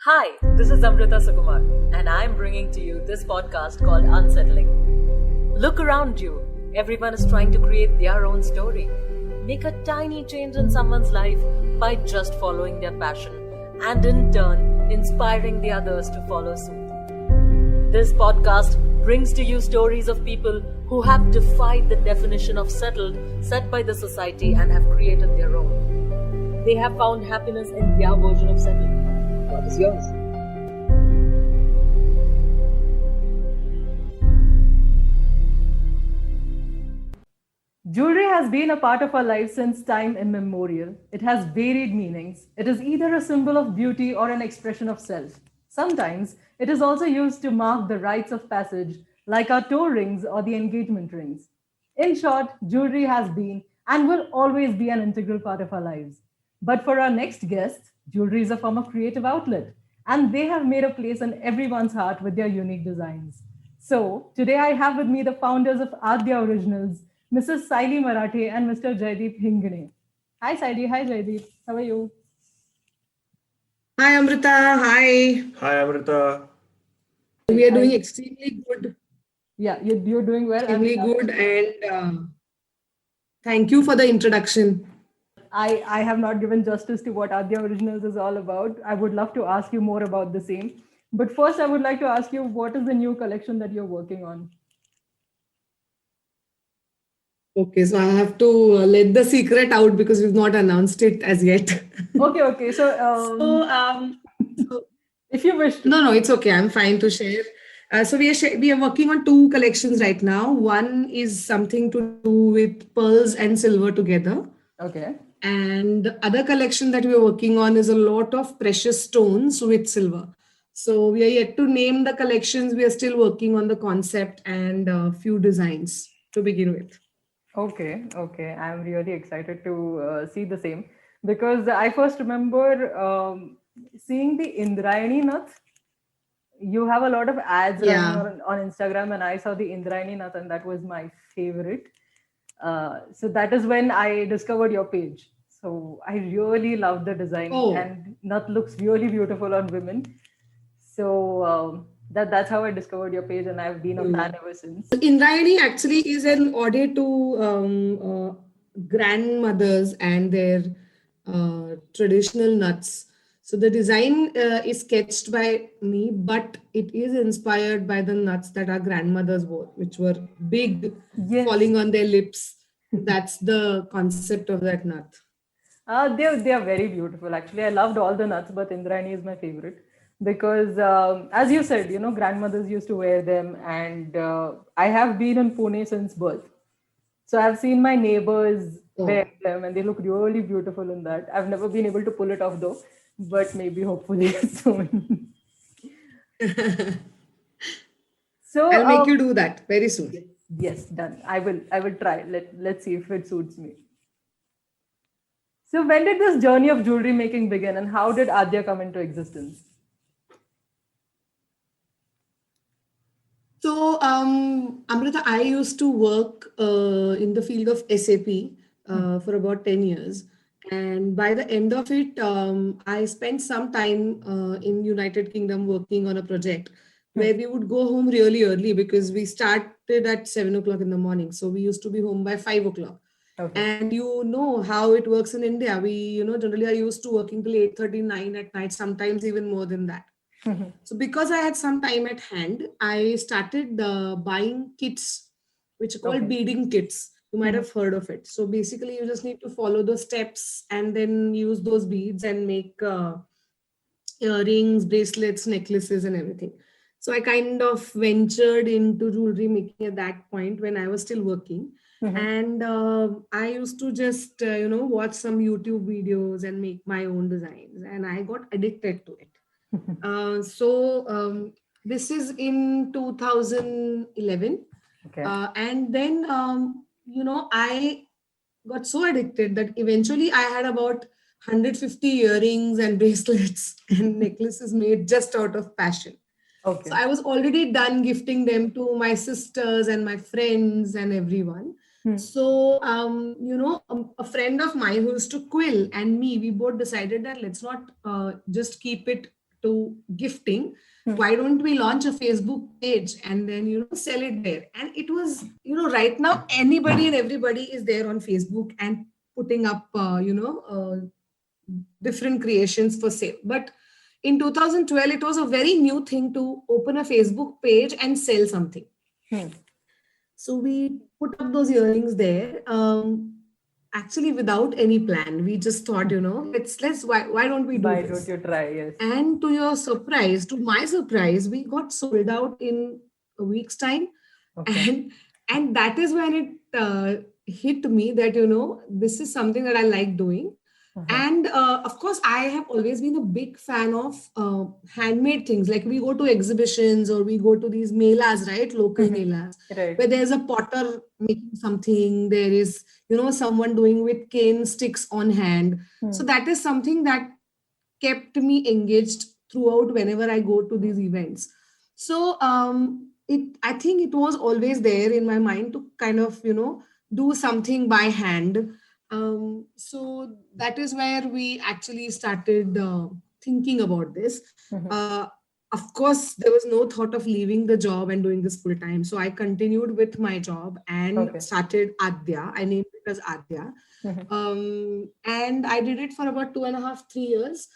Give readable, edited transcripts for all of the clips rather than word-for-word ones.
Hi, this is Amrita Sukumar, and I'm bringing to you this podcast called Unsettling. Look around you. Everyone is trying to create their own story. Make a tiny change in someone's life by just following their passion and in turn, inspiring the others to follow suit. This podcast brings to you stories of people who have defied the definition of settled set by the society and have created their own. They have found happiness in their version of settled. What is yours? Jewelry has been a part of our life since time immemorial. It has varied meanings. It is either a symbol of beauty or an expression of self. Sometimes it is also used to mark the rites of passage, like our toe rings or the engagement rings. In short, jewelry has been and will always be an integral part of our lives. But for our next guest, jewelry is a form of creative outlet, and they have made a place in everyone's heart with their unique designs. So, today I have with me the founders of Aadyaa Originals, Mrs. Sayalee Marathe and Mr. Jaydeep Hingne. Hi Sayalee, hi Jaydeep, how are you? Hi Amrita, hi. Hi, Amrita. We are doing extremely good, Yeah, you're doing well. extremely good, and thank you for the introduction. I have not given justice to what Aadyaa Originals is all about. I would love to ask you more about the same. But first, I would like to ask you, what is the new collection that you're working on? Okay, so I have to let the secret out because we've not announced it as yet. Okay. So, So, if you wish to. no, it's okay. I'm fine to share. So we are working on two collections right now. One is something to do with pearls and silver together. Okay. And the other collection that we are working on is a lot of precious stones with silver. So we are yet to name the collections. We are still working on the concept and a few designs to begin with. Okay. I'm really excited to see the same because I first remember seeing the Indrayani nuts. You have a lot of ads running on Instagram, and I saw the Indrayani nut, and that was my favorite. So that is when I discovered your page. So I really love the design, and nut looks really beautiful on women. So that's how I discovered your page, and I've been a fan ever since. Indrayani actually is an ode to grandmothers and their traditional nuts. So the design is sketched by me, but it is inspired by the nuts that our grandmothers wore, which were big, falling on their lips. That's the concept of that nut. They are very beautiful. Actually, I loved all the nuts, but Indrayani is my favorite because, as you said, grandmothers used to wear them, and I have been in Pune since birth. So I've seen my neighbors wear them, and they look really beautiful in that. I've never been able to pull it off though, but maybe hopefully soon. So I'll make you do that very soon. Yes, done. I will try. Let's see if it suits me. So when did this journey of jewelry making begin, and how did Aadyaa come into existence? So, Amrita, I used to work in the field of SAP for about 10 years. And by the end of it, I spent some time in United Kingdom working on a project where we would go home really early because we started at 7 o'clock in the morning. So we used to be home by 5 o'clock. Okay. And you know how it works in India. We, generally are used to working till 8:39 at night, sometimes even more than that. So because I had some time at hand, I started buying kits, which are called beading kits. You might have heard of it. So basically, you just need to follow the steps and then use those beads and make earrings, bracelets, necklaces, and everything. So I kind of ventured into jewelry making at that point when I was still working. And I used to just, watch some YouTube videos and make my own designs. And I got addicted to it. So this is in 2011. Okay. And then, I got so addicted that eventually I had about 150 earrings and bracelets and necklaces made just out of passion. Okay. So I was already done gifting them to my sisters and my friends and everyone. So, a friend of mine who used to quill and me, we both decided that let's not just keep it to gifting. Why don't we launch a Facebook page and then, sell it there? And it was, right now, anybody and everybody is there on Facebook and putting up, different creations for sale. But in 2012, it was a very new thing to open a Facebook page and sell something. So we put up those earrings there. Actually, without any plan, we just thought, why don't we do Why this? don't you try? Yes. And to my surprise, we got sold out in a week's time. Okay. And that is when it hit me that, this is something that I like doing. And of course, I have always been a big fan of handmade things. Like we go to exhibitions or we go to these melas, right? Local melas, Right. where there's a potter making something. There is, someone doing with cane sticks on hand. So that is something that kept me engaged throughout whenever I go to these events. So I think it was always there in my mind to kind of, do something by hand. So that is where we actually started thinking about this. Of course, there was no thought of leaving the job and doing this full time. So I continued with my job and started Aadyaa. I named it as Aadyaa. And I did it for about 2.5, 3 years.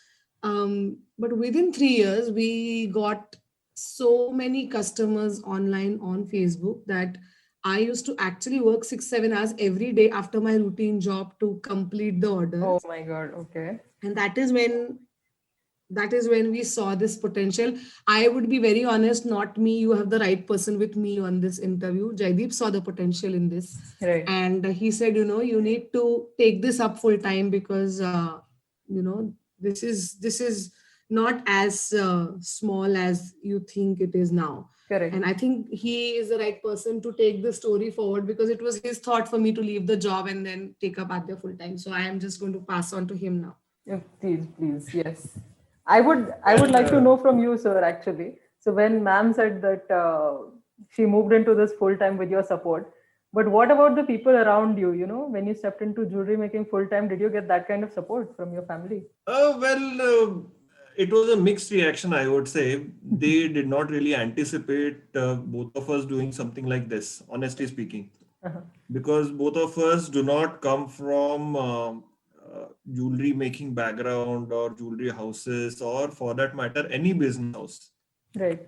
But within 3 years, we got so many customers online on Facebook that I used to actually work 6-7 hours every day after my routine job to complete the orders. Oh my God. Okay. And that is when we saw this potential. I would be very honest, not me. You have the right person with me on this interview. Jaydeep saw the potential in this. Right. And he said, you need to take this up full time because, this is not as small as you think it is now. Correct. And I think he is the right person to take the story forward because it was his thought for me to leave the job and then take up Aadyaa full time. So I am just going to pass on to him now. Please, yes. I would like to know from you, sir, actually. So when ma'am said that she moved into this full time with your support, but what about the people around you? When you stepped into jewelry making full time, did you get that kind of support from your family? It was a mixed reaction, I would say. They did not really anticipate both of us doing something like this, honestly speaking, because both of us do not come from jewelry making background or jewelry houses, or for that matter, any business house. Right.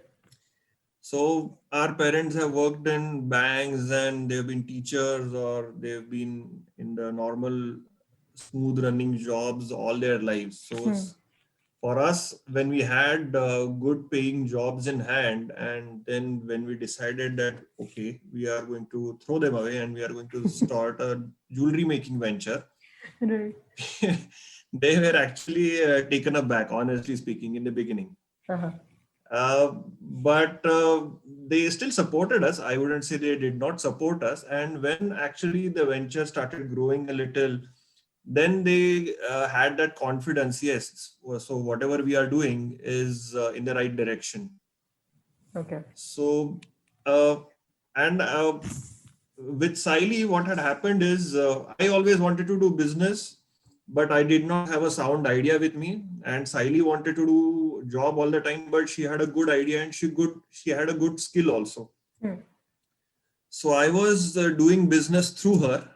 So our parents have worked in banks and they've been teachers or they've been in the normal smooth running jobs all their lives. So for us, when we had good paying jobs in hand, and then when we decided that, okay, we are going to throw them away and we are going to start a jewelry making venture, Right. they were actually taken aback, honestly speaking, in the beginning. But they still supported us. I wouldn't say they did not support us. And when actually the venture started growing a little, then they had that confidence. Yes, so whatever we are doing is in the right direction. Okay. So, with Sayalee, what had happened is I always wanted to do business, but I did not have a sound idea with me. And Sayalee wanted to do job all the time, but she had a good idea and she had a good skill also. So I was doing business through her.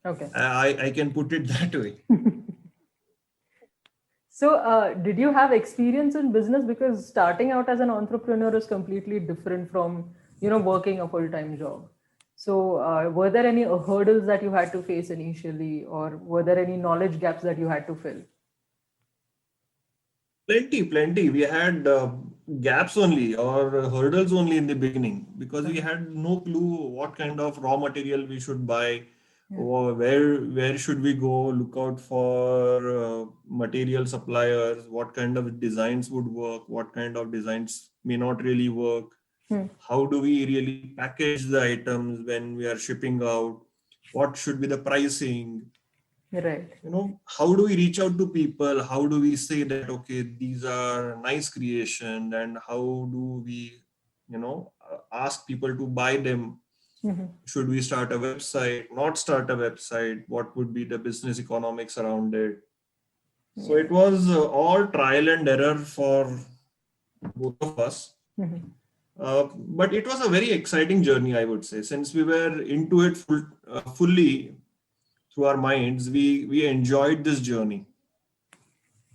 Okay. I can put it that way. So did you have experience in business? Because starting out as an entrepreneur is completely different from, working a full-time job. So were there any hurdles that you had to face initially, or were there any knowledge gaps that you had to fill? Plenty. We had gaps only or hurdles only in the beginning because we had no clue what kind of raw material we should buy, or where should we go, look out for material suppliers, what kind of designs would work, what kind of designs may not really work. How do we really package the items when we are shipping out? What should be the pricing? Right. How do we reach out to people? How do we say that, okay, these are nice creation, and how do we, ask people to buy them? Should we start a website, not start a website? What would be the business economics around it? So it was all trial and error for both of us. But it was a very exciting journey, I would say, since we were into it fully through our minds. We enjoyed this journey.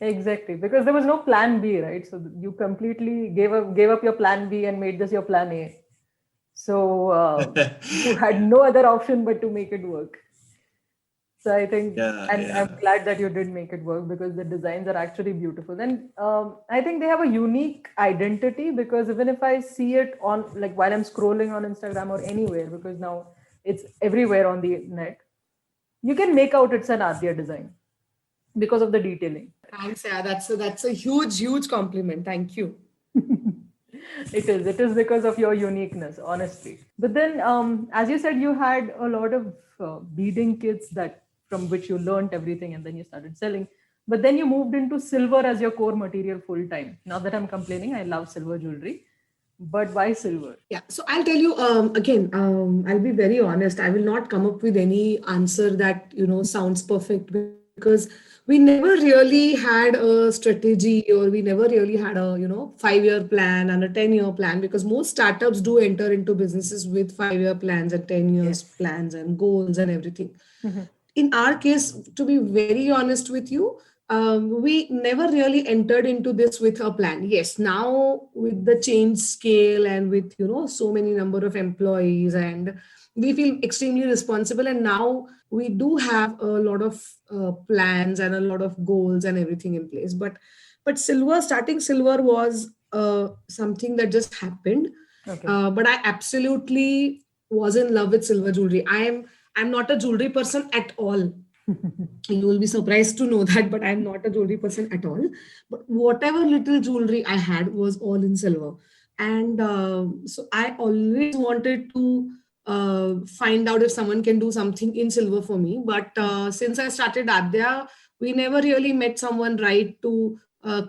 Exactly, because there was no plan B, right? So you completely gave up your plan B and made this your plan A. So you had no other option but to make it work. So I think, and I'm glad that you did make it work because the designs are actually beautiful. And I think they have a unique identity because even if I see it on, like while I'm scrolling on Instagram or anywhere, because now it's everywhere on the net, you can make out it's an Aadyaa design because of the detailing. Thanks, yeah. That's a huge compliment. Thank you. It is because of your uniqueness, honestly. But then, as you said, you had a lot of beading kits that from which you learned everything and then you started selling. But then you moved into silver as your core material full time. Not that I'm complaining, I love silver jewelry. But why silver? Yeah, so I'll tell you again, I'll be very honest. I will not come up with any answer that, sounds perfect because we never really had a strategy or we never really had a, 5-year plan and a 10-year plan because most startups do enter into businesses with 5-year plans and 10 years plans and goals and everything. In our case, to be very honest with you, we never really entered into this with a plan. Yes, now with the change scale and with so many number of employees, and we feel extremely responsible. And now we do have a lot of plans and a lot of goals and everything in place. But starting silver was something that just happened. Okay. But I absolutely was in love with silver jewelry. I'm not a jewelry person at all. You will be surprised to know that, but I'm not a jewelry person at all. But whatever little jewelry I had was all in silver. And so I always wanted to find out if someone can do something in silver for me. But since I started Aadyaa, we never really met someone right to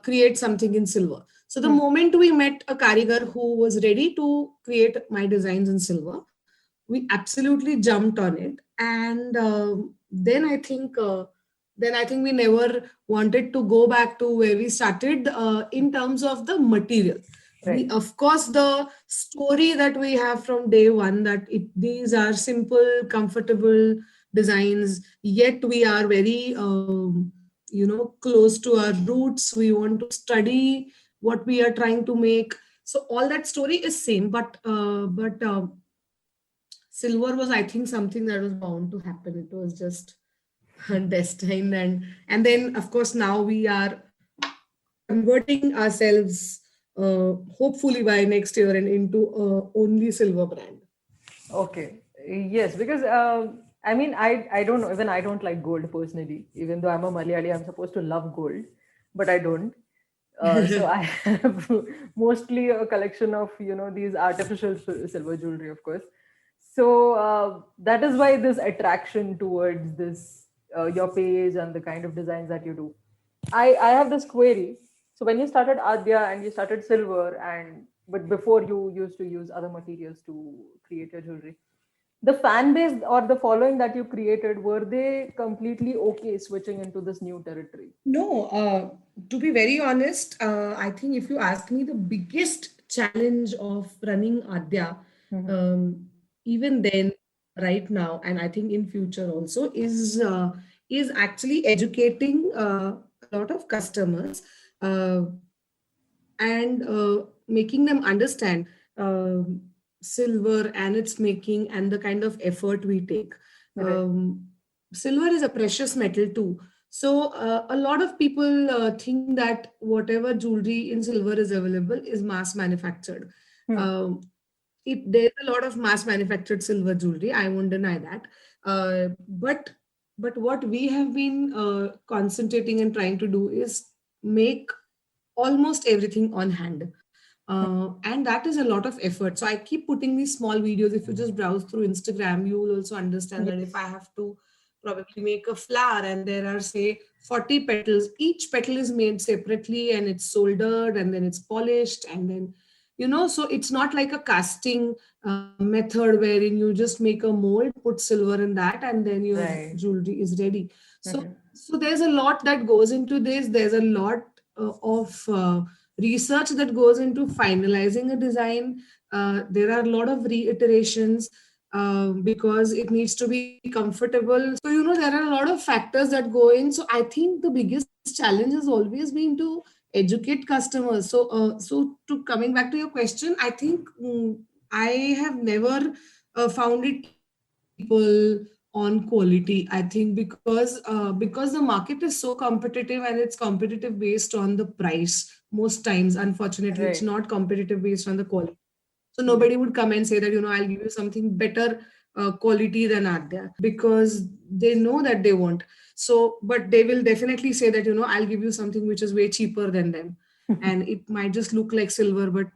create something in silver. So the moment we met a karigar who was ready to create my designs in silver, we absolutely jumped on it. And then I think we never wanted to go back to where we started in terms of the material. Right. Of course, the story that we have from day one, that these are simple, comfortable designs, yet we are very, close to our roots. We want to study what we are trying to make. So all that story is same, but silver was, I think, something that was bound to happen. It was just destined. And then, of course, now we are converting ourselves, hopefully by next year, and into only silver brand. Okay. Yes, because I don't know. Even I don't like gold personally. Even though I'm a Malayali, I'm supposed to love gold, but I don't. So I have mostly a collection of these artificial silver jewelry, of course. So that is why this attraction towards this your page and the kind of designs that you do. I have this query. So when you started Aadyaa and you started silver, but before you used to use other materials to create your jewelry, the fan base or the following that you created, were they completely okay switching into this new territory? No, to be very honest, I think if you ask me, the biggest challenge of running Aadyaa, even then, right now, and I think in future also, is actually educating a lot of customers and making them understand silver and its making and the kind of effort we take. Right. Silver is a precious metal too. So a lot of people think that whatever jewelry in silver is available is mass manufactured. There's a lot of mass manufactured silver jewelry. I won't deny that. But what we have been concentrating and trying to do is make almost everything on hand. And that is a lot of effort. So I keep putting these small videos. If you just browse through Instagram, you will also understand that if I have to probably make a flower and there are, say, 40 petals, each petal is made separately and it's soldered and then it's polished and then, so it's not like a casting method wherein you just make a mold, put silver in that, and then your jewelry is ready. So So there's a lot that goes into this. There's a lot of research that goes into finalizing a design. There are a lot of reiterations because it needs to be comfortable. So, there are a lot of factors that go in. So I think the biggest challenge has always been to educate customers. So to coming back to your question, I think I have never found it people on quality. I think because the market is so competitive and it's competitive based on the price. Most times, unfortunately, it's Right. not competitive based on the quality. So nobody would come and say that, I'll give you something better quality than Aadyaa, because they know that they won't. So, but they will definitely say that, I'll give you something which is way cheaper than them. And it might just look like silver, but,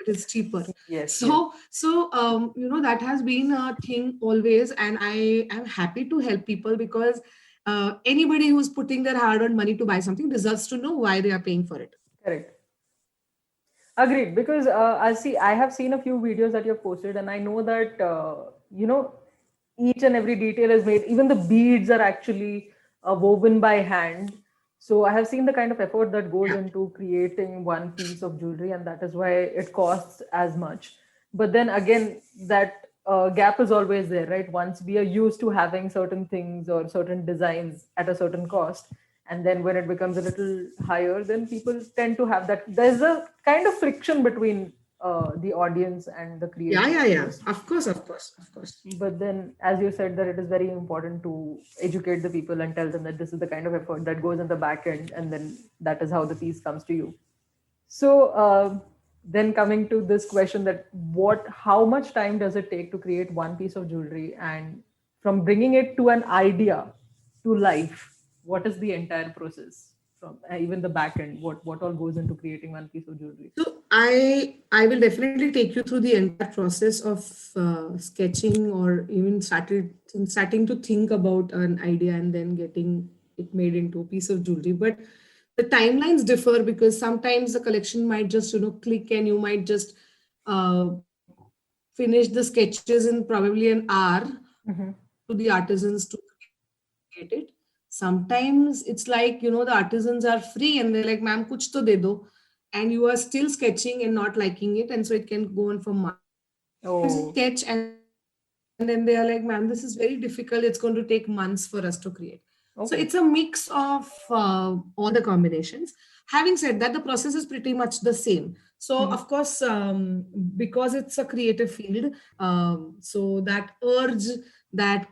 it is cheaper. Yes. So, that has been a thing always. And I am happy to help people because anybody who's putting their hard-earned money to buy something deserves to know why they are paying for it. Correct. Agreed, because I have seen a few videos that you've posted, and I know that each and every detail is made. Even the beads are actually woven by hand. So I have seen the kind of effort that goes into creating one piece of jewelry, and that is why it costs as much. But then again, that gap is always there, right? Once we are used to having certain things or certain designs at a certain cost, and then when it becomes a little higher, then people tend to have that. There's a kind of friction between the audience and the creator. Yeah. Of course. But then, as you said, that it is very important to educate the people and tell them that this is the kind of effort that goes in the back end, and then that is how the piece comes to you. So then coming to this question, that how much time does it take to create one piece of jewelry, and from bringing it to an idea to life, what is the entire process from even the back end? What all goes into creating one piece of jewelry? So I will definitely take you through the entire process of sketching, or even starting to think about an idea and then getting it made into a piece of jewelry. But the timelines differ because sometimes the collection might just click, and you might just finish the sketches in probably an hour to the artisans to create it. Sometimes it's like, the artisans are free and they're like, ma'am, kuch to de do. And you are still sketching and not liking it. And so it can go on for months. Sketch and then they are like, ma'am, this is very difficult. It's going to take months for us to create. So it's a mix of all the combinations. Having said that, the process is pretty much the same. So of course, because it's a creative field, so that urge, that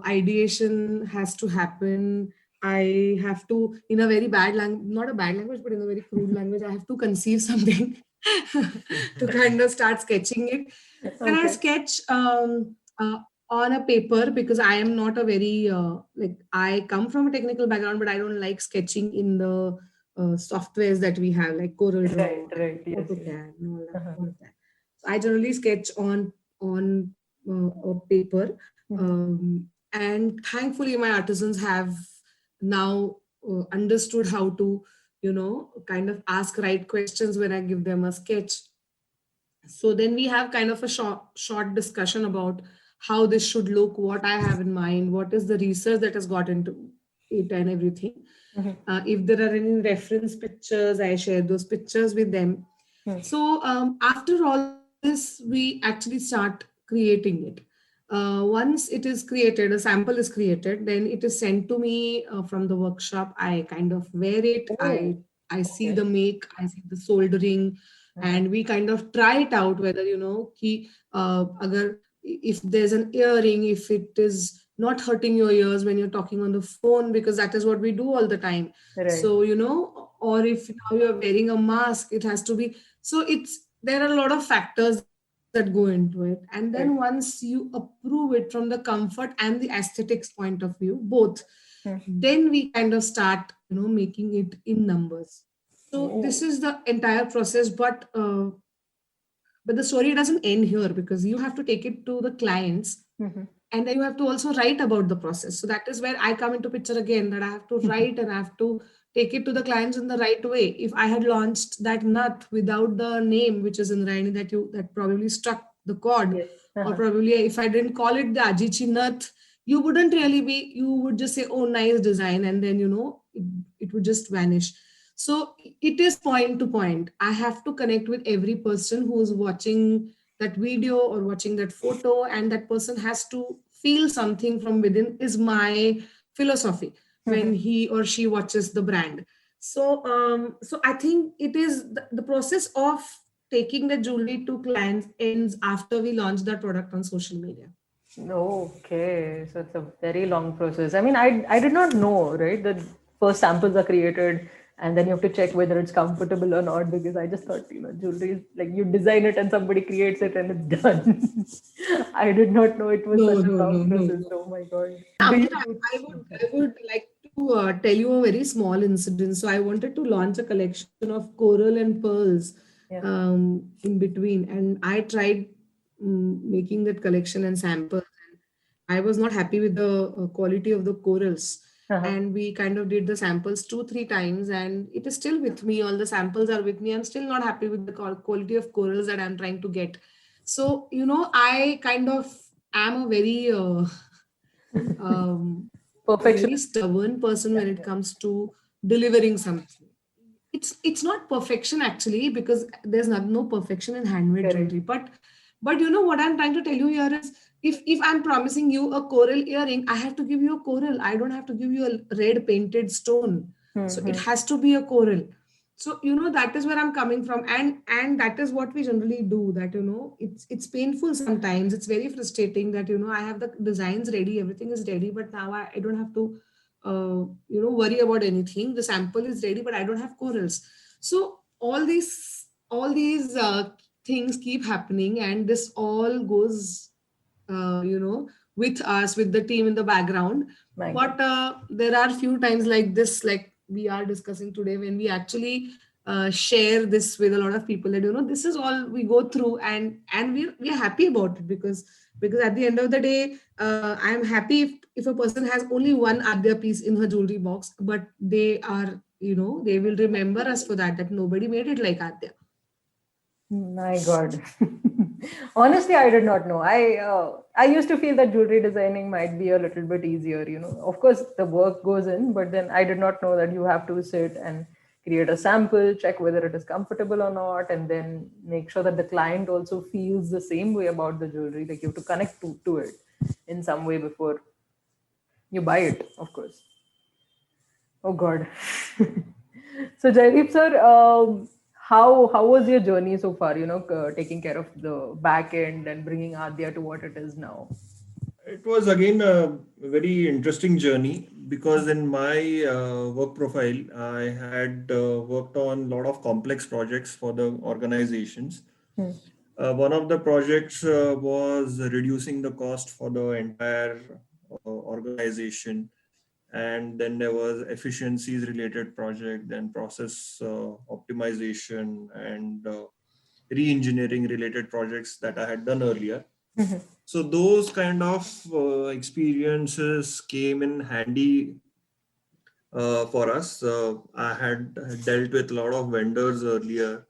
ideation has to happen. I have to, in a very bad language, not a bad language, but in a very crude language, I have to conceive something to kind of start sketching it. And I sketch on a paper because I am not a very, I come from a technical background, but I don't like sketching in the softwares that we have, like Corel Draw, AutoCAD, and all of that. So I generally sketch on a paper. And thankfully, my artisans have now understood how to, kind of ask right questions when I give them a sketch. So then we have kind of a short discussion about how this should look, what I have in mind, what is the research that has got into it and everything. If there are any reference pictures, I share those pictures with them. So after all this, we actually start creating it. Once it is created, a sample is created, then it is sent to me from the workshop. I kind of wear it. I see the make, I see the soldering, and we kind of try it out whether, if there's an earring, if it is not hurting your ears when you're talking on the phone, because that is what we do all the time. So, or if now you're wearing a mask, it has to be. So there are a lot of factors that go into it. And then once you approve it from the comfort and the aesthetics point of view, both, then we kind of start, making it in numbers. So this is the entire process, but the story doesn't end here because you have to take it to the clients, and then you have to also write about the process. So that is where I come into picture again, that I have to write and I have to take it to the clients in the right way. If I had launched that nut without the name, which is Indrayani, that probably struck the chord, or probably if I didn't call it the Ajichi nut, you wouldn't really be, you would just say, oh, nice design, and then, it would just vanish. So it is point to point. I have to connect with every person who's watching that video or watching that photo, and that person has to feel something from within, is my philosophy when he or she watches the brand. So I think it is the process of taking the jewelry to clients ends after we launch that product on social media. Okay, so it's a very long process. I mean, I did not know, right? That first samples are created and then you have to check whether it's comfortable or not, because I just thought, jewelry is like you design it and somebody creates it and it's done. I did not know it was No, such a no, no, long no, process. no. Oh my God. Do you Amrita, I would like to tell you a very small incident. So I wanted to launch a collection of coral and pearls Yeah. in between, and I tried making that collection and samples. I was not happy with the quality of the corals. Uh-huh. And we kind of did the samples 2-3 times, and it is still with me. All the samples are with me. I'm still not happy with the quality of corals that I'm trying to get. So, I kind of am a very very Perfectionist. stubborn person when it comes to delivering something. It's not perfection actually, because there's no perfection in handmade Correct. jewelry. But what I'm trying to tell you here is, if I'm promising you a coral earring, I have to give you a coral. I don't have to give you a red painted stone. So it has to be a coral. So that is where I'm coming from, and that is what we generally do. That it's painful sometimes. It's very frustrating that I have the designs ready, everything is ready, but now I don't have to worry about anything. The sample is ready, but I don't have corals. So all these things keep happening, and this all goes with us, with the team in the background. My But there are few times like this, like we are discussing today, when we actually share this with a lot of people, that this is all we go through, and we're happy about it, because at the end of the day, I'm happy if a person has only one Aadyaa piece in her jewelry box, but they are, they will remember us for that nobody made it like Aadyaa. My God. Honestly, I did not know. I used to feel that jewelry designing might be a little bit easier. Of course, the work goes in, but then I did not know that you have to sit and create a sample, check whether it is comfortable or not, and then make sure that the client also feels the same way about the jewelry. Like you have to connect to it in some way before you buy it, of course. Oh God. So Jaydeep sir, how was your journey so far? Taking care of the back end and bringing Aadyaa to what it is now. It was again a very interesting journey, because in my work profile, I had worked on a lot of complex projects for the organizations. One of the projects was reducing the cost for the entire organization. And then there was efficiencies related project, then process optimization, and re-engineering related projects that I had done earlier. So those kind of experiences came in handy for us. I had dealt with a lot of vendors earlier.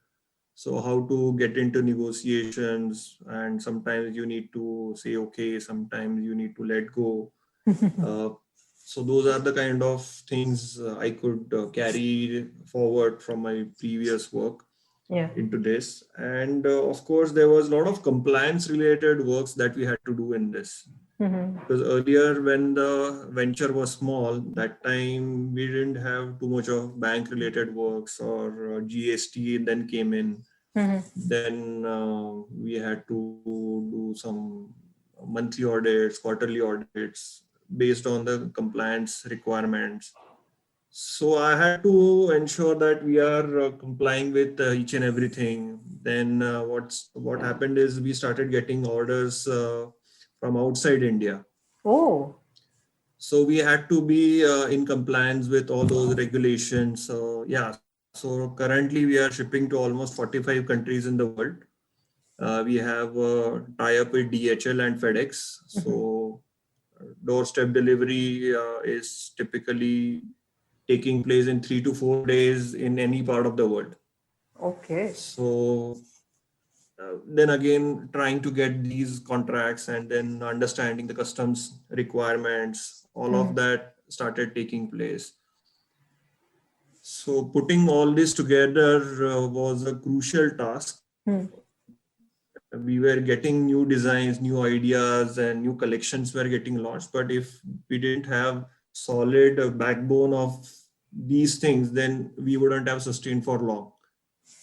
So how to get into negotiations, and sometimes you need to say okay, sometimes you need to let go. So those are the kind of things I could carry forward from my previous work into this. And of course, there was a lot of compliance related works that we had to do in this. Because earlier, when the venture was small, that time we didn't have too much of bank related works, or GST then came in. Then we had to do some monthly audits, quarterly audits based on the compliance requirements. So I had to ensure that we are complying with each and everything. Then what happened is we started getting orders from outside India. Oh. So we had to be in compliance with all those regulations. So yeah, so currently we are shipping to almost 45 countries in the world. We have a tie-up with DHL and FedEx. So doorstep delivery is typically taking place in 3 to 4 days in any part of the world. Okay. So then again trying to get these contracts and then understanding the customs requirements, all of that started taking place. So putting all this together was a crucial task. We were getting new designs, new ideas, and new collections were getting launched. But if we didn't have solid backbone of these things, then we wouldn't have sustained for long.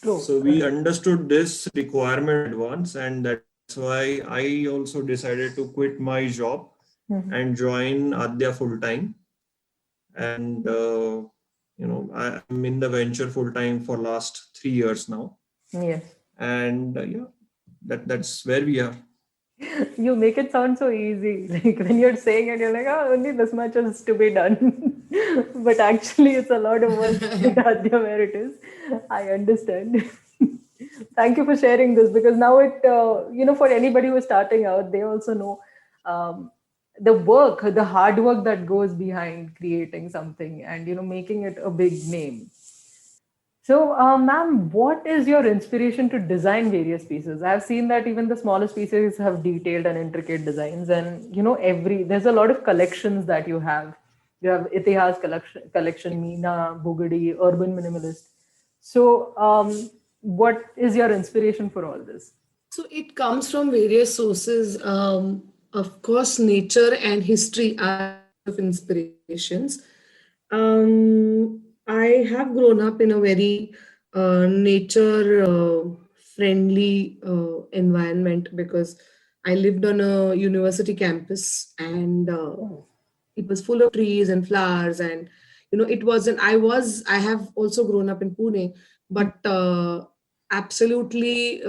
True. So we understood this requirement at once, and that's why I also decided to quit my job and join Aadyaa full time. And I'm in the venture full time for last 3 years now. Yes. And that's where we are. You make it sound so easy. Like when you're saying it, you're like, oh, only this much is to be done. But actually, it's a lot of work in Aadyaa where it is. I understand. Thank you for sharing this, because now it, for anybody who is starting out, they also know the hard work that goes behind creating something and, making it a big name. So, ma'am, what is your inspiration to design various pieces? I've seen that even the smallest pieces have detailed and intricate designs, and there's a lot of collections that you have. You have Itihas collection, Meena, Bugadi, Urban Minimalist. So, what is your inspiration for all this? So it comes from various sources. Of course, nature and history are of inspirations. I have grown up in a very nature friendly environment, because I lived on a university campus, and it was full of trees and flowers, and I have also grown up in Pune, but absolutely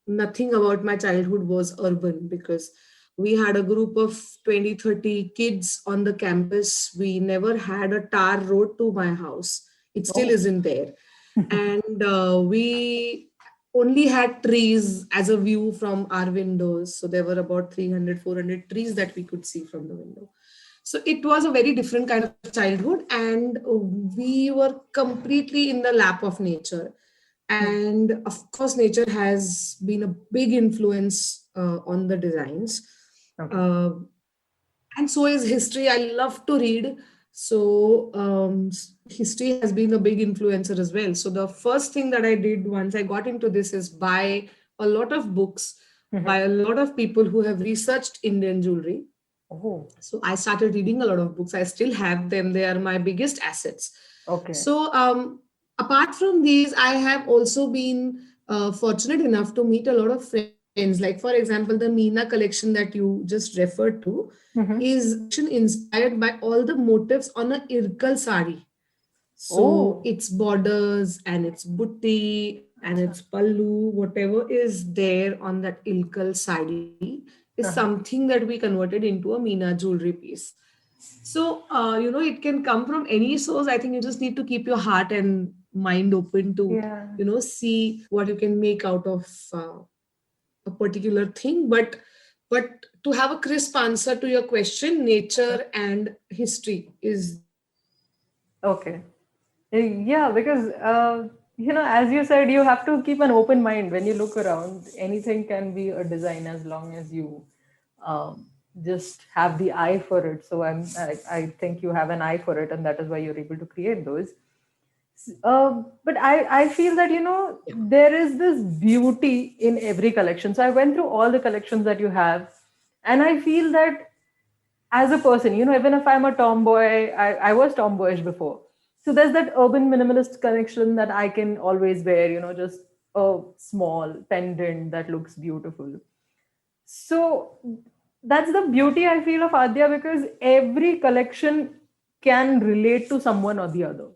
nothing about my childhood was urban, because we had a group of 20-30 kids on the campus. We never had a tar road to my house. It still isn't there. And we only had trees as a view from our windows. So there were about 300-400 trees that we could see from the window. So it was a very different kind of childhood, and we were completely in the lap of nature. And of course, nature has been a big influence on the designs. Okay. And so is history. I love to read. So history has been a big influencer as well. So the first thing that I did once I got into this is buy a lot of books by a lot of people who have researched Indian jewelry. Oh. So I started reading a lot of books. I still have them. They are my biggest assets. Okay. So apart from these, I have also been fortunate enough to meet a lot of friends. Like, for example, the Meena collection that you just referred to is inspired by all the motifs on a Irkal sari. So its borders and its butti and its pallu, whatever is there on that Irkal sari is something that we converted into a Meena jewelry piece. So, it can come from any source. I think you just need to keep your heart and mind open to, see what you can make out of a particular thing. But to have a crisp answer to your question, nature and history is. Okay. Yeah, because, as you said, you have to keep an open mind when you look around. Anything can be a design as long as you just have the eye for it. So I think you have an eye for it, and that is why you're able to create those. But I feel that, there is this beauty in every collection. So I went through all the collections that you have, and I feel that as a person, even if I'm a tomboy, I was tomboyish before. So there's that urban minimalist collection that I can always wear, just a small pendant that looks beautiful. So that's the beauty I feel of Aadyaa, because every collection can relate to someone or the other.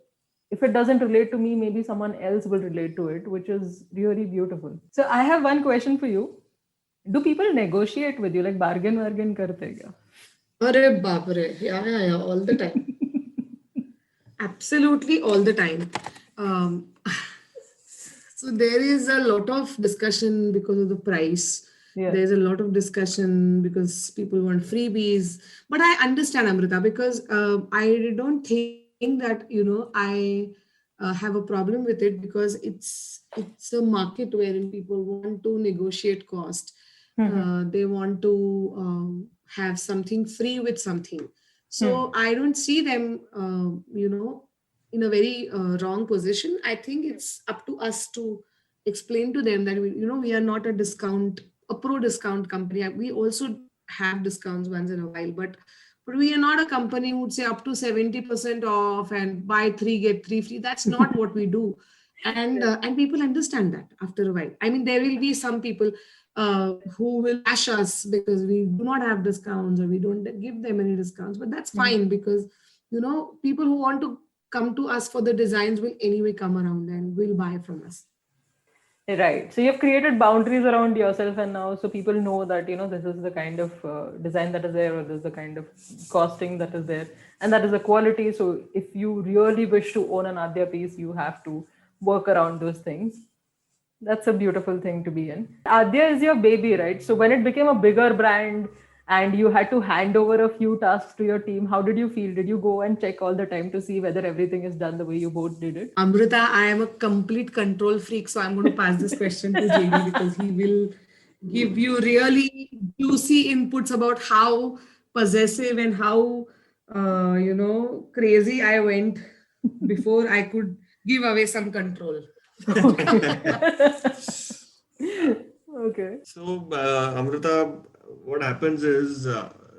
If it doesn't relate to me, maybe someone else will relate to it, which is really beautiful. So I have one question for you. Do people negotiate with you, like bargain karte kya? Arre baapre. Yeah, all the time. Absolutely all the time. So there is a lot of discussion because of the price. Yeah. There's a lot of discussion because people want freebies. But I understand, Amrita, because I don't think that, I have a problem with it, because it's a market wherein people want to negotiate cost. They want to have something free with something. So I don't see them, in a very wrong position. I think it's up to us to explain to them that we are not a pro discount company. We also have discounts once in a while, but we are not a company who would say up to 70% off and buy 3 get 3 free. That's not what we do. And people understand that after a while. I mean, there will be some people who will bash us because we do not have discounts or we don't give them any discounts, but that's fine, because people who want to come to us for the designs will anyway come around and will buy from us. Right. So you've created boundaries around yourself, and now so people know that, this is the kind of design that is there, or this is the kind of costing that is there, and that is the quality. So if you really wish to own an Aadyaa piece, you have to work around those things. That's a beautiful thing to be in. Aadyaa is your baby, right? So when it became a bigger brand and you had to hand over a few tasks to your team, how did you feel? Did you go and check all the time to see whether everything is done the way you both did it? Amrita, I am a complete control freak, so I'm going to pass this question to JD because he will give you really juicy inputs about how possessive and how, crazy I went before I could give away some control. Okay. So, Amrita, what happens is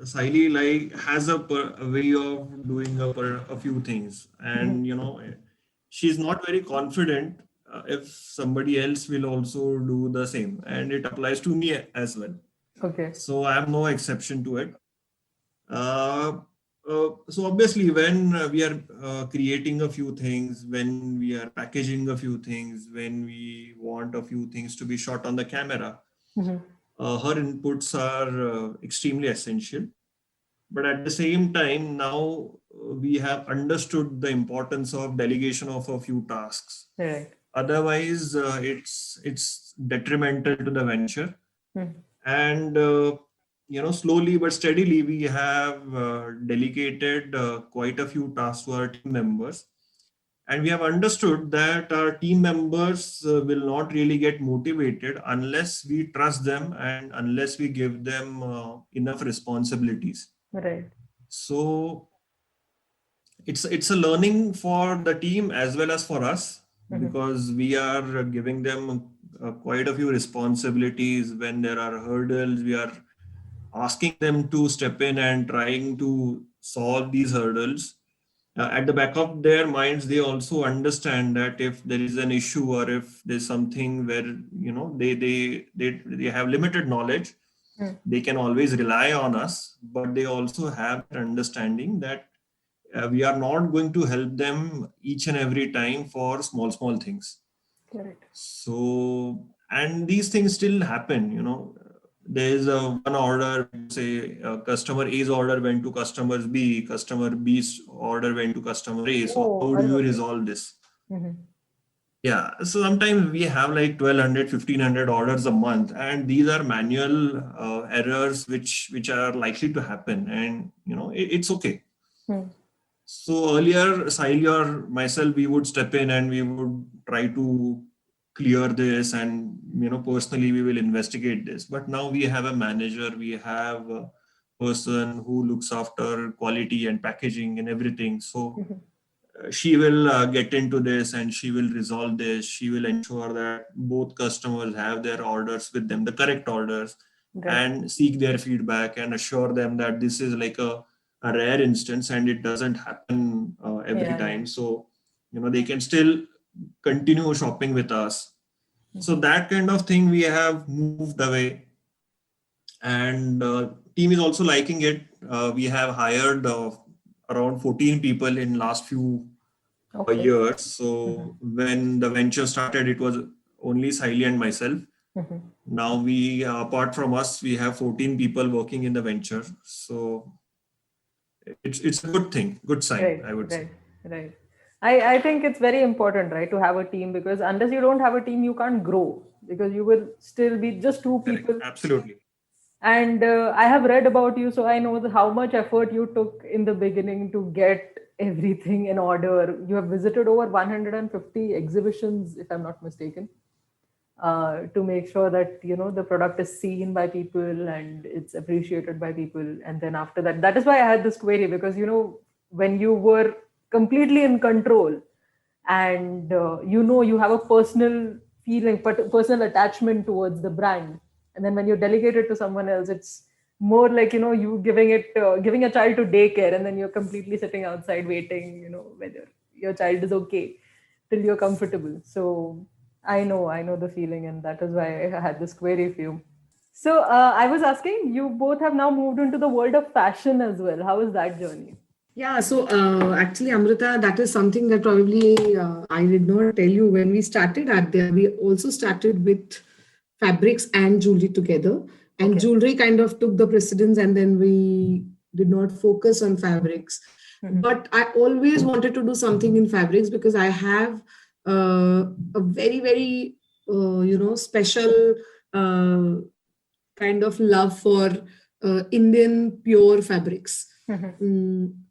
Sayalee has a way of doing a few things, and she's not very confident if somebody else will also do the same, and it applies to me as well. Okay. So I am no exception to it. So obviously, when we are creating a few things, when we are packaging a few things, when we want a few things to be shot on the camera, her inputs are extremely essential. But at the same time, now we have understood the importance of delegation of a few tasks. Right. Otherwise, it's detrimental to the venture. And slowly but steadily, we have delegated quite a few tasks to our team members. And we have understood that our team members will not really get motivated unless we trust them and unless we give them enough responsibilities. Right. So it's a learning for the team as well as for us, because we are giving them quite a few responsibilities. When there are hurdles, we are asking them to step in and trying to solve these hurdles. At the back of their minds, they also understand that if there is an issue or if there's something where they have limited knowledge, they can always rely on us. But they also have an understanding that we are not going to help them each and every time for small things. Correct. So, and these things still happen. There is one order, say customer A's order went to customer B, customer B's order went to customer A. So how do you resolve this? Yeah, so sometimes we have like 1,200, 1,500 orders a month, and these are manual errors which are likely to happen, and it's okay. So earlier, Sayalee or myself, we would step in and we would try to clear this, and personally we will investigate this. But now we have a manager, we have a person who looks after quality and packaging and everything. So she will get into this and she will resolve this. She will ensure that both customers have their orders with them, the correct orders, and seek their feedback and assure them that this is like a rare instance and it doesn't happen every time. So they can still continue shopping with us. So that kind of thing we have moved away, and team is also liking it. We have hired around 14 people in last few years. So when the venture started, it was only Sayalee and myself. Now we, apart from us, we have 14 people working in the venture. So it's a good thing, good sign, I would say. Right. I think it's very important, right, to have a team, because unless you don't have a team, you can't grow, because you will still be just two people. Absolutely. And I have read about you, so I know how much effort you took in the beginning to get everything in order. You have visited over 150 exhibitions, if I'm not mistaken, to make sure that the product is seen by people and it's appreciated by people. And then after that, that is why I had this query, because when you were completely in control and you have a personal feeling, personal attachment towards the brand, and then when you delegate it to someone else, it's more like you giving a child to daycare, and then you're completely sitting outside waiting whether your child is okay till you're comfortable. So I know the feeling, and that is why I had this query for you. So I was asking, you both have now moved into the world of fashion as well. How is that journey? Yeah, so actually, Amrita, that is something that probably I did not tell you when we started Aadyaa. We also started with fabrics and jewelry together. And Okay. jewelry kind of took the precedence, and then we did not focus on fabrics. But I always wanted to do something in fabrics because I have a very, very, special uh, kind of love for Indian pure fabrics,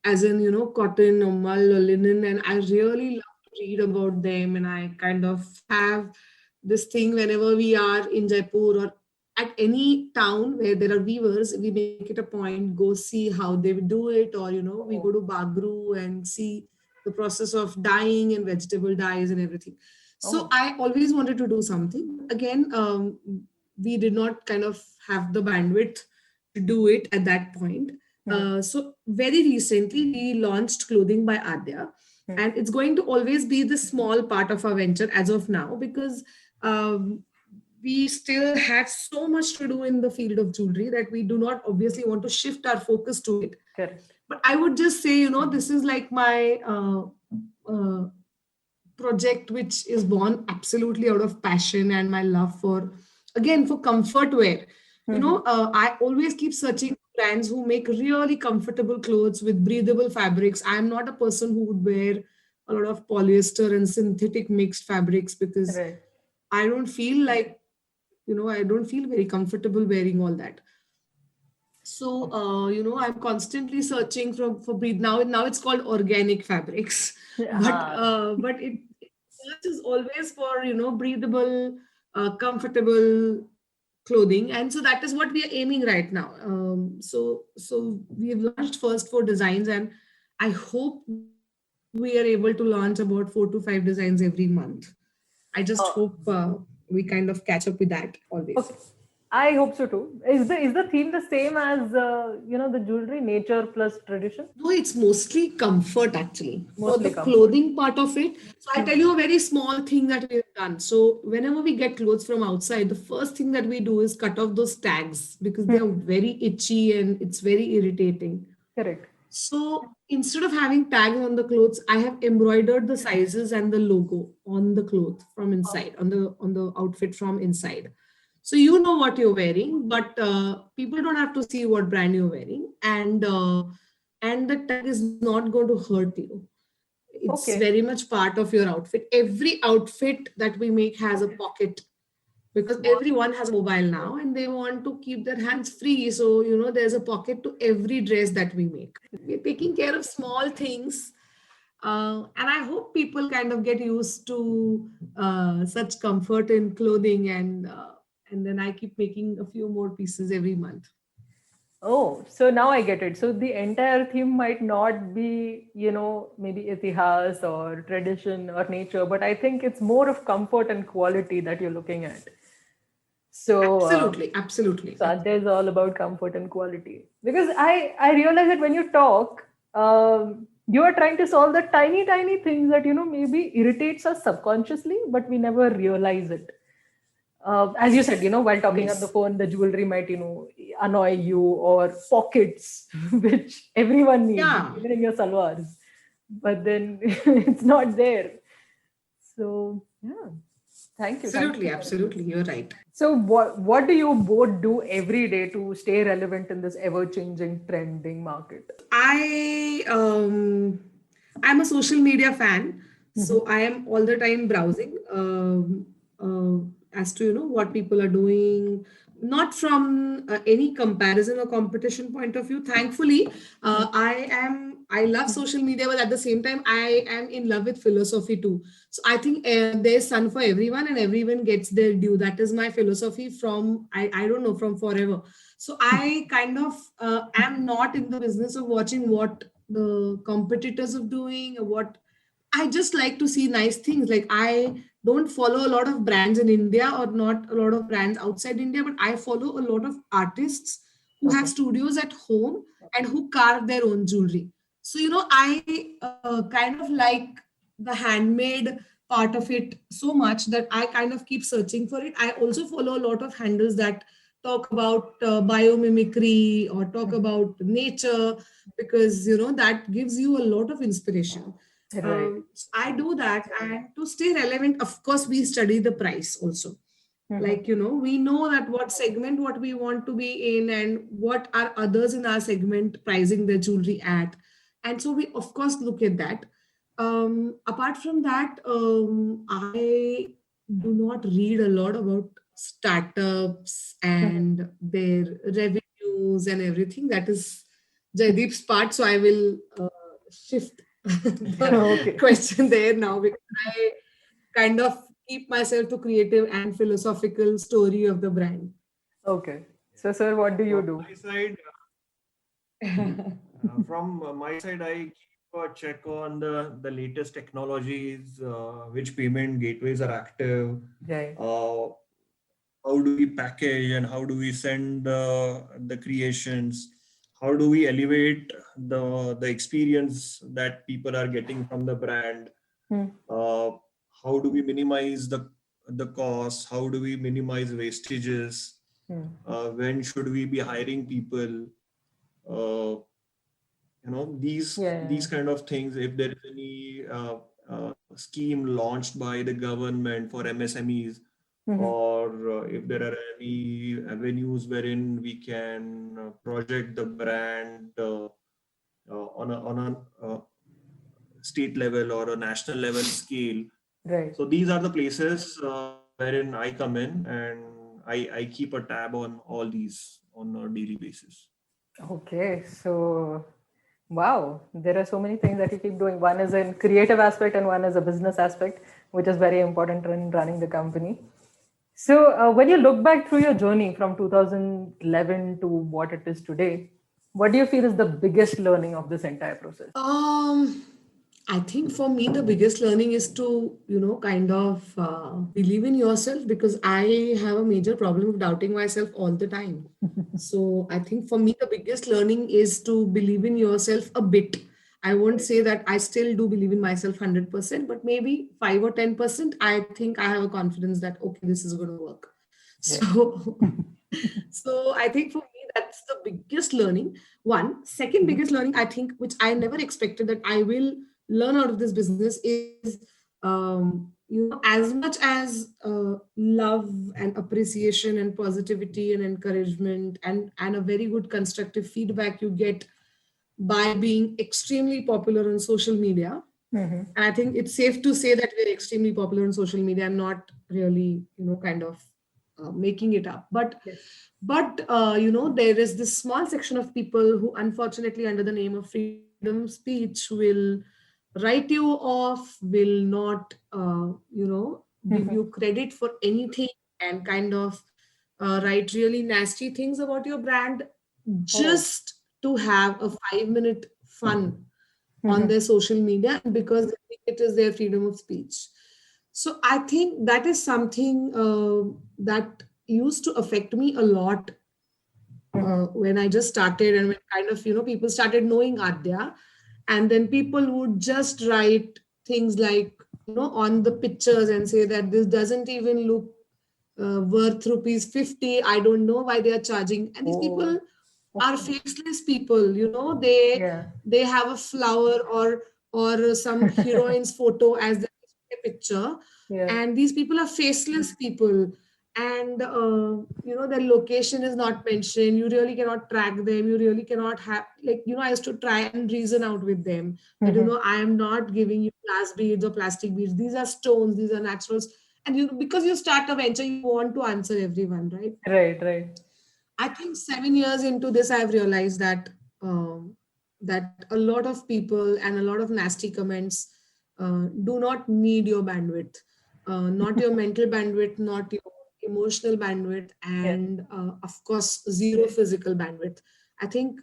as in, cotton or mull or linen. And I really love to read about them. And I kind of have this thing whenever we are in Jaipur or at any town where there are weavers, we make it a point, go see how they do it. Or, we go to Bagru and see the process of dyeing and vegetable dyes and everything. So I always wanted to do something. Again, we did not kind of have the bandwidth to do it at that point. So very recently we launched clothing by Aadyaa, and it's going to always be the small part of our venture as of now, because we still have so much to do in the field of jewelry that we do not obviously want to shift our focus to it. Correct. But I would just say, this is like my project which is born absolutely out of passion and my love for, again, for comfort wear. I always keep searching for brands who make really comfortable clothes with breathable fabrics. I'm not a person who would wear a lot of polyester and synthetic mixed fabrics because Right. I don't feel like, I don't feel very comfortable wearing all that. So, I'm constantly searching for breathe. Now it's called organic fabrics, but it search is always for, breathable, comfortable clothing. And so that is what we are aiming right now. So we have launched first 4 designs, and I hope we are able to launch about 4 to 5 designs every month. I just hope we kind of catch up with that always. Okay. I hope so too. Is the theme the same as the jewelry, nature plus tradition? No, it's mostly comfort actually. For Mostly the comfort. clothing part of it. So I tell you a very small thing that we've done. So whenever we get clothes from outside, the first thing that we do is cut off those tags because they are very itchy and it's very irritating. Correct. So instead of having tags on the clothes, I have embroidered the sizes and the logo on the cloth from inside, on the outfit from inside. So you know what you're wearing, but people don't have to see what brand you're wearing, and the tag is not going to hurt you. It's Okay. very much part of your outfit. Every outfit that we make has a pocket because everyone has a mobile now and they want to keep their hands free. So, there's a pocket to every dress that we make. We're taking care of small things. And I hope people kind of get used to such comfort in clothing, and then I keep making a few more pieces every month. Oh, so now I get it. So the entire theme might not be, maybe itihas or tradition or nature, but I think it's more of comfort and quality that you're looking at. So Absolutely. Sadhya is all about comfort and quality. Because I realize that when you talk, you are trying to solve the tiny, tiny things that, maybe irritates us subconsciously, but we never realize it. As you said, while talking on the phone, the jewelry might, annoy you, or pockets, which everyone needs, Yeah. even in your salwars. But then it's not there. So, yeah. Thank you. Absolutely. You're right. So what do you both do every day to stay relevant in this ever-changing trending market? I'm a social media fan, so I am all the time browsing as to what people are doing, not from any comparison or competition point of view. Thankfully, I love social media, but at the same time, I am in love with philosophy too. So I think there's sun for everyone, and everyone gets their due. That is my philosophy from I don't know, from forever. So I kind of am not in the business of watching what the competitors are doing or what. I just like to see nice things. Like I don't follow a lot of brands in India or not a lot of brands outside India, but I follow a lot of artists who have Okay. studios at home and who carve their own jewelry. So, I kind of like the handmade part of it so much that I kind of keep searching for it. I also follow a lot of handles that talk about biomimicry or talk about nature because, that gives you a lot of inspiration. Right. I do that, and to stay relevant, of course, we study the price also. Like, we know that what segment what we want to be in and what are others in our segment pricing their jewelry at. And so we, of course, look at that. Apart from that, I do not read a lot about startups and their revenues and everything. That is Jaydeep's part. So I will shift the Okay. question there now because I kind of keep myself to creative and philosophical story of the brand. Okay. So, sir, what do you From do? my side, I keep a check on the latest technologies, which payment gateways are active, Right. uh, how do we package and how do we send the creations, how do we elevate the experience that people are getting from the brand, Hmm. uh, how do we minimize the costs, how do we minimize wastages, Hmm. when should we be hiring people, uh, these Yeah. kind of things. If there is any scheme launched by the government for MSMEs, Mm-hmm. or if there are any avenues wherein we can project the brand on a state level or a national level scale. Right. So these are the places wherein I come in, and I keep a tab on all these on a daily basis. Okay. So, wow, there are so many things that you keep doing. One is in creative aspect and one is a business aspect, which is very important in running the company. So, when you look back through your journey from 2011 to what it is today, what do you feel is the biggest learning of this entire process? Um, I think for me, the biggest learning is to, kind of believe in yourself because I have a major problem of doubting myself all the time. So I think for me, the biggest learning is to believe in yourself a bit. I won't say that I still do believe in myself 100%, but maybe 5 or 10%. I think I have a confidence that, okay, this is going to work. Yeah. So, so I think for me, that's the biggest learning. One, second biggest learning, I think, which I never expected that I will learn out of this business is, as much as love and appreciation and positivity and encouragement and a very good constructive feedback you get by being extremely popular on social media. Mm-hmm. And I think it's safe to say that we're extremely popular on social media. I'm not really, kind of making it up. Yes. But there is this small section of people who, unfortunately, under the name of freedom of speech, will write you off, will not, give Mm-hmm. you credit for anything, and kind of write really nasty things about your brand Oh. just to have a 5-minute fun on Mm-hmm. their social media and because they think it is their freedom of speech. So I think that is something that used to affect me a lot Mm-hmm. when I just started and when kind of, people started knowing Adya. And then people would just write things like, on the pictures and say that this doesn't even look worth rupees 50. I don't know why they are charging. And these Oh. people are Okay. faceless people, they Yeah. they have a flower or some heroine's photo as the picture, Yeah. and these people are faceless people, and their location is not mentioned. You really cannot track them. You really cannot have, like, I used to try and reason out with them that, Mm-hmm. I am not giving you glass beads or plastic beads. These are stones, these are naturals. And because you start a venture, you want to answer everyone, right? Right. I think 7 years into this, I've realized that that a lot of people and a lot of nasty comments do not need your bandwidth, not your mental bandwidth, not your emotional bandwidth, Yeah. and of course, zero physical bandwidth. I think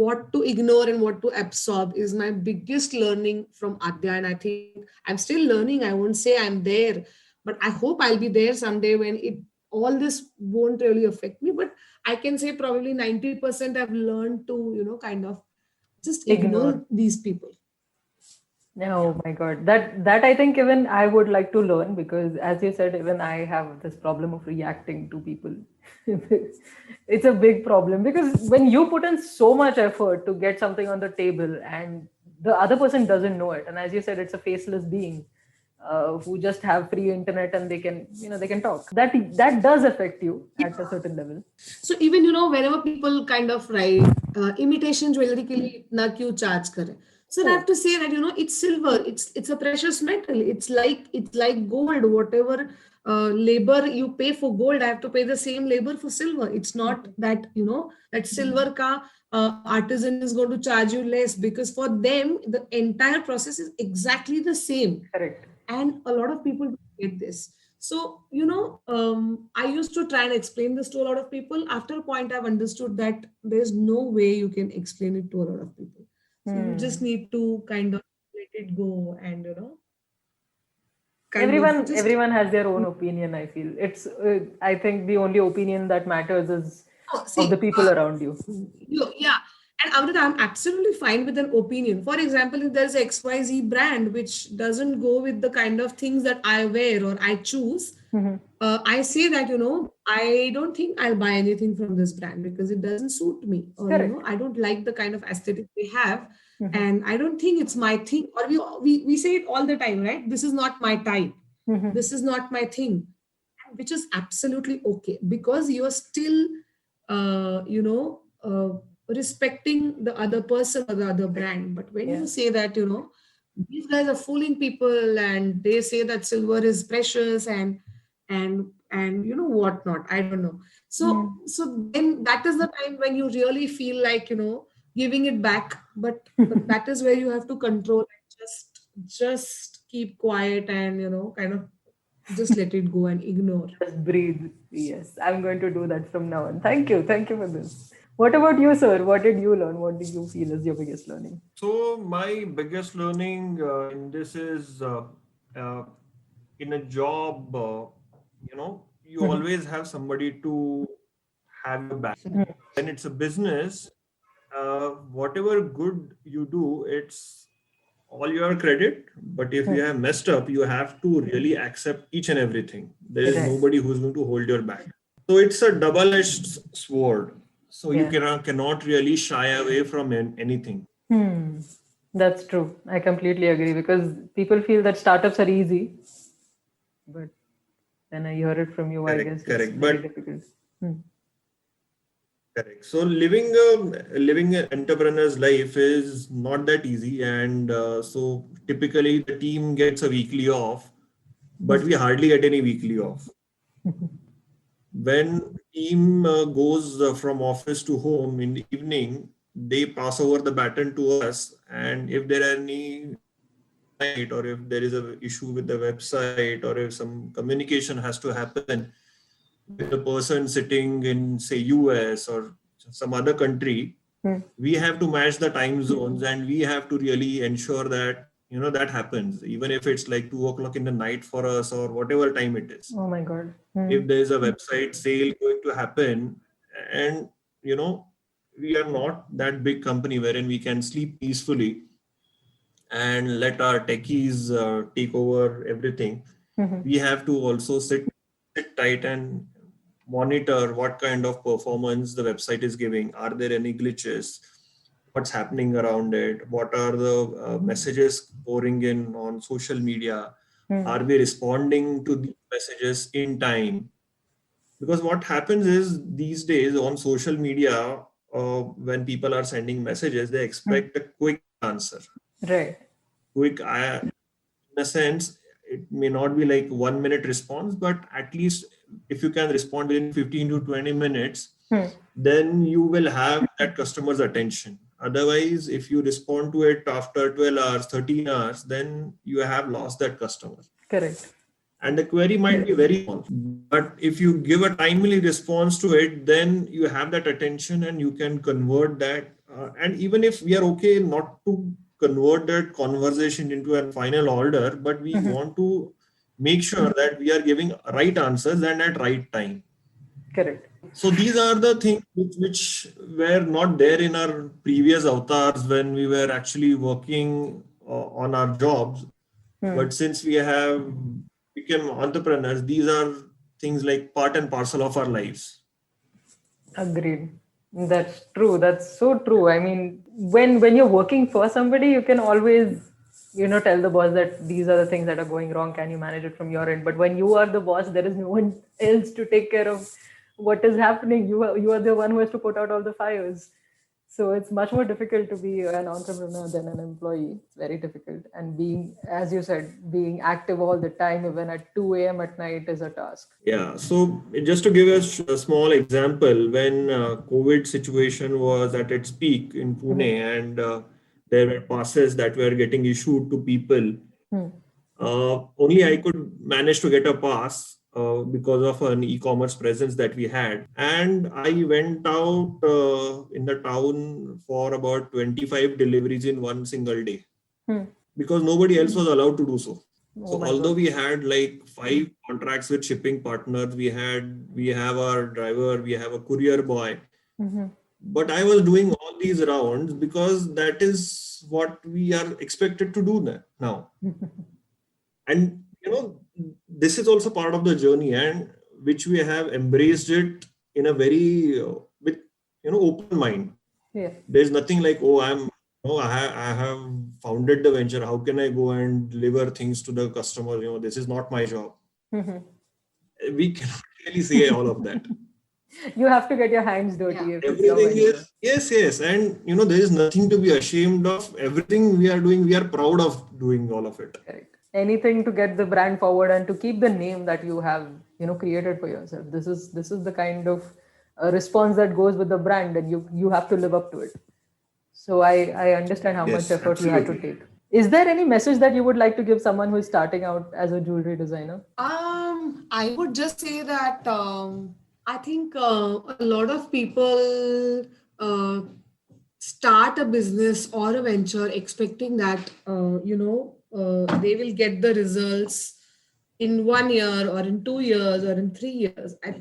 what to ignore and what to absorb is my biggest learning from Aadyaa, and I think I'm still learning. I won't say I'm there, but I hope I'll be there someday when it all this won't really affect me. But I can say probably 90% I've learned to, kind of just Ignore. ignore these people. Oh my God. That I think even I would like to learn, because as you said, even I have this problem of reacting to people. It's a big problem, because when you put in so much effort to get something on the table and the other person doesn't know it, and as you said, it's a faceless being who just have free internet and they can talk. That does affect you at a certain level. So even, whenever people kind of write, imitation jewelry ke liye itna kyun charge kare? So I have to say that, it's silver. It's a precious metal. It's like gold. Whatever labor you pay for gold, I have to pay the same labor for silver. It's not that, that silver ka artisan is going to charge you less, because for them, the entire process is exactly the same. Correct. And a lot of people don't get this. So, I used to try and explain this to a lot of people. After a point, I've understood that there's no way you can explain it to a lot of people. So you just need to kind of let it go and, Everyone has their own opinion. I feel I think the only opinion that matters is of the people around you. Yeah. And Amrita, I'm absolutely fine with an opinion. For example, if there's XYZ brand which doesn't go with the kind of things that I wear or I choose, I say that, I don't think I'll buy anything from this brand because it doesn't suit me. Or, I don't like the kind of aesthetic they have. And I don't think it's my thing. Or we say it all the time, right? This is not my type. This is not my thing. Which is absolutely okay, because you are still, respecting the other person or the other brand. But when you say that, these guys are fooling people and they say that silver is precious and whatnot, I don't know. So then that is the time when you really feel like, giving it back. But that is where you have to control and just keep quiet and, kind of just let it go and ignore. Just breathe. Yes, I'm going to do that from now on. Thank you for this. What about you, sir? What did you learn? What did you feel is your biggest learning? So my biggest learning in this is in a job, you always have somebody to have your back. When it's a business, whatever good you do, it's all your credit. But if you have messed up, you have to really accept each and everything. There is nobody who's going to hold your back. So it's a double-edged sword. So you cannot really shy away from anything. That's true. I completely agree, because people feel that startups are easy, but then I hear it from you. I guess it's very difficult. Correct. So living an entrepreneur's life is not that easy, and so typically the team gets a weekly off, but we hardly get any weekly off. When team goes from office to home in the evening, they pass over the baton to us, and if there are any or if there is an issue with the website, or if some communication has to happen with the person sitting in, say, US or some other country, we have to match the time zones, and we have to really ensure that that happens, even if it's like 2 o'clock in the night for us or whatever time it is. Oh my God. If there's a website sale going to happen, and we are not that big company wherein we can sleep peacefully and let our techies take over everything. We have to also sit tight and monitor what kind of performance the website is giving. Are there any glitches? What's happening around it? What are the messages pouring in on social media? Are we responding to these messages in time? Because what happens is these days on social media, when people are sending messages, they expect a quick answer. Right. Quick, in a sense, it may not be like 1 minute response, but at least if you can respond within 15 to 20 minutes, then you will have that customer's attention. Otherwise, if you respond to it after 12 hours, 13 hours, then you have lost that customer. Correct. And the query might be very long, but if you give a timely response to it, then you have that attention and you can convert that. And even if we are okay not to convert that conversation into a final order, but we want to make sure that we are giving right answers and at right time. Correct. So these are the things which were not there in our previous avatars when we were actually working on our jobs. But since we have become entrepreneurs, these are things like part and parcel of our lives. Agreed. That's true. That's so true. I mean, when you're working for somebody, you can always, tell the boss that these are the things that are going wrong. Can you manage it from your end? But when you are the boss, there is no one else to take care of what is happening. You are the one who has to put out all the fires. So it's much more difficult to be an entrepreneur than an employee. It's very difficult. And being, as you said, being active all the time, even at 2 a.m. at night, is a task. Yeah. So just to give us a small example, when COVID situation was at its peak in Pune, and there were passes that were getting issued to people, only I could manage to get a pass because of an e-commerce presence that we had. And I went out in the town for about 25 deliveries in one single day because nobody else was allowed to do so. So although we had like 5 contracts with shipping partners, we have our driver, we have a courier boy, but I was doing all these rounds because that is what we are expected to do now. And this is also part of the journey, and which we have embraced it in a very with open mind. Yeah. There's nothing like, I have founded the venture. How can I go and deliver things to the customer? This is not my job. We cannot really say all of that. You have to get your hands dirty. If Everything is yes, and there is nothing to be ashamed of. Everything we are doing, we are proud of doing all of it. Correct. Anything to get the brand forward and to keep the name that you have created for yourself. This is the kind of response that goes with the brand, and you have to live up to it. So I understand how much effort absolutely. you have to take. Is there any message that you would like to give someone who is starting out as a jewelry designer? I would just say that I think a lot of people start a business or a venture expecting that they will get the results in 1 year or in 2 years or in 3 years. I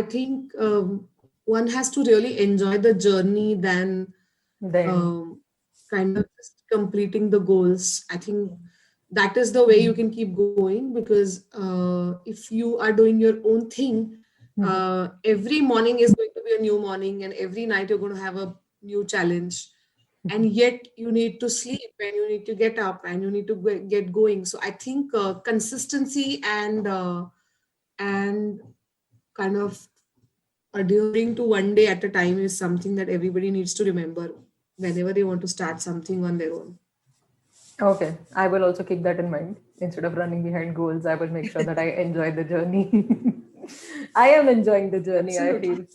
think one has to really enjoy the journey than kind of just completing the goals. I think that is the way you can keep going, because if you are doing your own thing, every morning is going to be a new morning, and every night you're going to have a new challenge. And yet you need to sleep, and you need to get up, and you need to get going. So I think consistency and kind of adhering to one day at a time is something that everybody needs to remember whenever they want to start something on their own. Okay, I will also keep that in mind. Instead of running behind goals, I will make sure that I enjoy the journey. I am enjoying the journey, absolutely. I feel.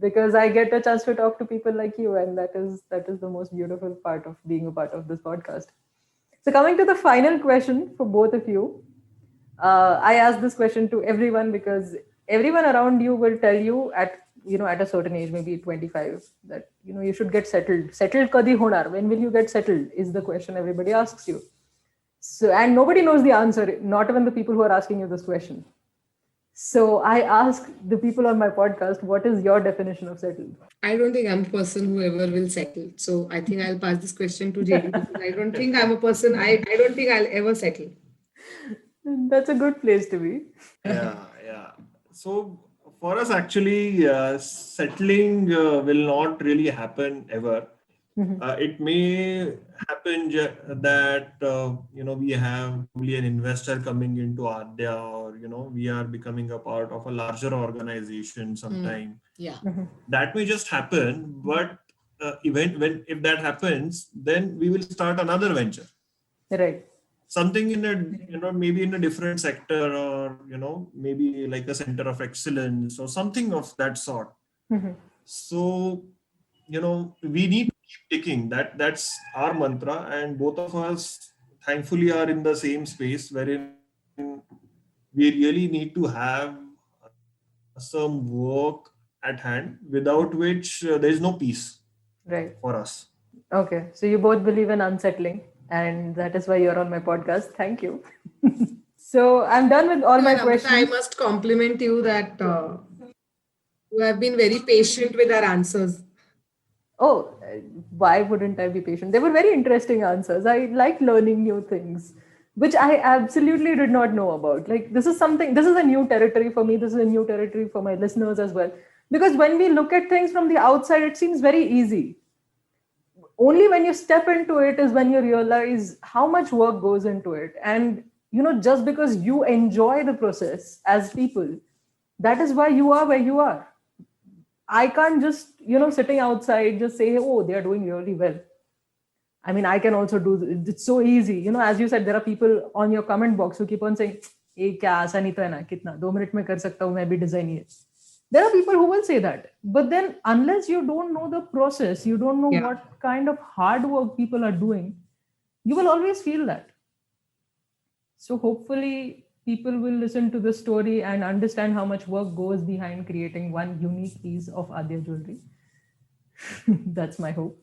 Because I get a chance to talk to people like you, and that is the most beautiful part of being a part of this podcast. So coming to the final question for both of you, I ask this question to everyone because everyone around you will tell you at a certain age, maybe 25, that you should get settled. Settled kadi honar? When will you get settled? Is the question everybody asks you. So, and nobody knows the answer, not even the people who are asking you this question. So I ask the people on my podcast, what is your definition of settled? I don't think I'm a person who ever will settle. So I think I'll pass this question to Jaydeep, because I don't think I'm a person, I don't think I'll ever settle. That's a good place to be. Yeah. So for us, actually, settling will not really happen ever. It may happen that we have probably an investor coming into Aadyaa, or we are becoming a part of a larger organization sometime. Yeah, that may just happen. But if that happens, then we will start another venture. Right. something in a, maybe in a different sector, or, maybe like a center of excellence or something of that sort. So, we need to keep ticking. That's our mantra, and both of us thankfully are in the same space wherein we really need to have some work at hand, without which there is no peace Right. for us. Okay. So you both believe in unsettling, and that is why you're on my podcast. Thank you. So I'm done with all my And Amrita, I questions. must compliment you that you have been very patient with our answers. Oh, why wouldn't I be patient? They were very interesting answers. I like learning new things, which I absolutely did not know about. Like, this is a new territory for me. This is a new territory for my listeners as well. Because when we look at things from the outside, it seems very easy. Only when you step into it is when you realize how much work goes into it. And, just because you enjoy the process as people, that is why you are where you are. I can't just, sitting outside, just say, oh, they are doing really well. I mean, I can also do it's so easy. As you said, there are people on your comment box who keep on saying, hey, kya aasa nahi to hai na, kitna, 2 minutes mein kar sakta hu, main bhi design hi. There are people who will say that. But then unless you don't know the process, you don't know what kind of hard work people are doing, you will always feel that. So hopefully people will listen to this story and understand how much work goes behind creating one unique piece of Aadyaa jewelry. That's my hope.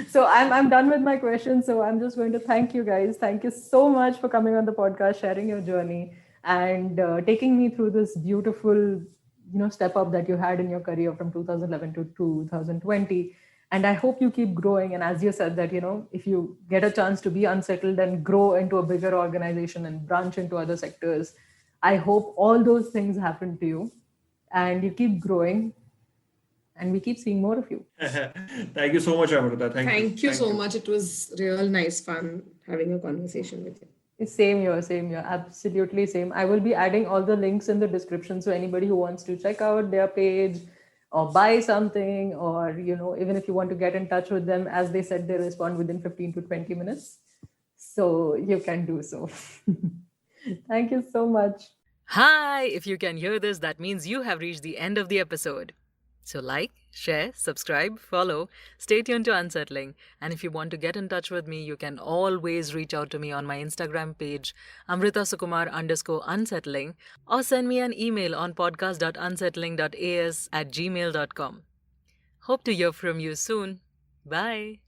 So I'm done with my questions. So I'm just going to thank you guys. Thank you so much for coming on the podcast, sharing your journey, and taking me through this beautiful, step up that you had in your career from 2011 to 2020. And I hope you keep growing. And as you said that, if you get a chance to be unsettled and grow into a bigger organization and branch into other sectors, I hope all those things happen to you and you keep growing and we keep seeing more of you. Thank you so much, Amrita. Thank you so much. It was real nice fun having a conversation with you. Same here. Absolutely same. I will be adding all the links in the description. So anybody who wants to check out their page or buy something, or, even if you want to get in touch with them, as they said, they respond within 15 to 20 minutes. So you can do so. Thank you so much. Hi, if you can hear this, that means you have reached the end of the episode. So like, share, subscribe, follow, stay tuned to Unsettling. And if you want to get in touch with me, you can always reach out to me on my Instagram page, Amrita Sukumar _unsettling, or send me an email on podcast.unsettling.as@gmail.com. Hope to hear from you soon. Bye.